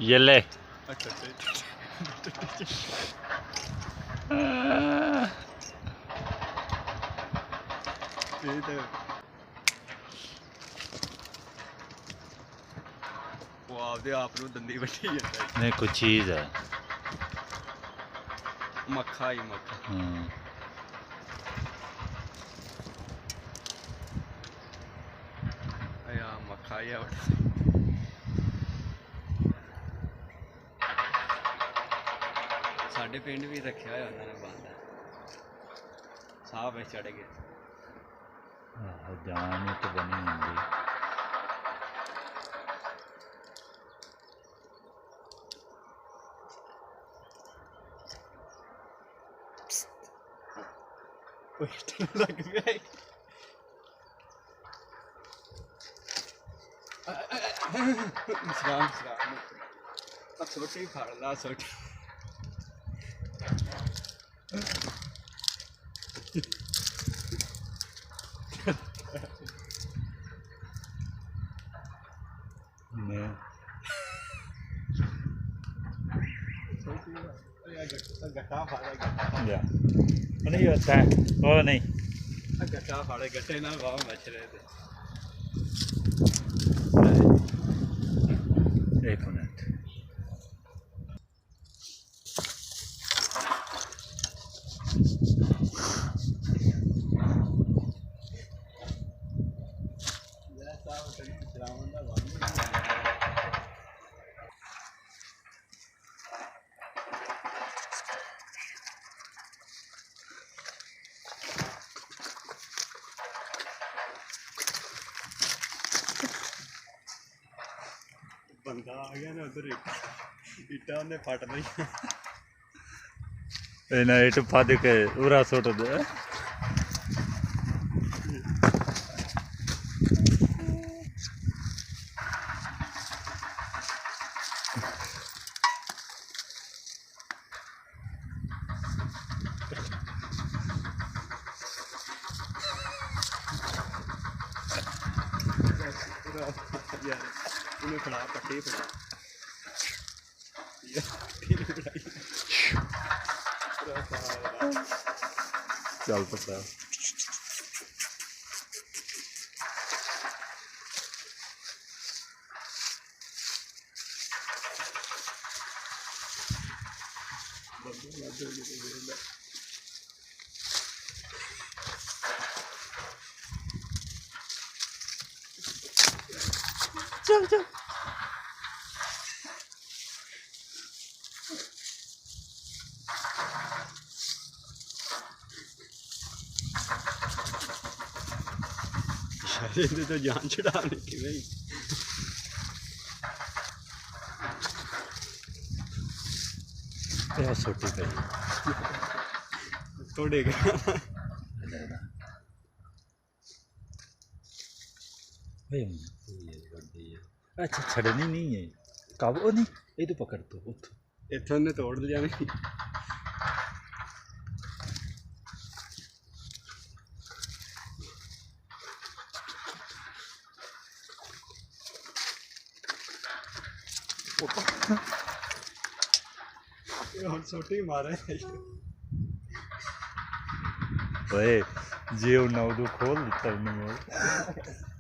ये ले। अच्छा वो आपदे आप नूं दंदी वड्डी ਜਾਂਦਾ नहीं कुछ चीज़ है। मक्खा ही मक्खा या मक्खा ही है साढ़े पिंड भी रखा है उन्होंने बांधा साहब है चढ़ गए जान तो बनी होंगी। लग गया सलाम सलाम अब छोटी फाड़ ला छोटी गट्टा फाड़ा नहीं होता है वो नहीं। गट्टा फाड़े गट्टे ना वाह मच रहे थे। एक मिनट बंदा आ गया ना उधर इटा ने फट रही इट फद के उरा सुट दे। यार उन्हें फड़ा पट्टी फड़ा चल पता चल चल शायद तो जान छुड़ाने की नहीं क्या सोटी पे तोड़ेगा अच्छा छड़नी नहीं है कब वो नहीं ये तो पकड़ तो इतों ने तोड़ लिया नहीं छोटी मारे ओए जे उन्हें उदू खोल दिता उन्हें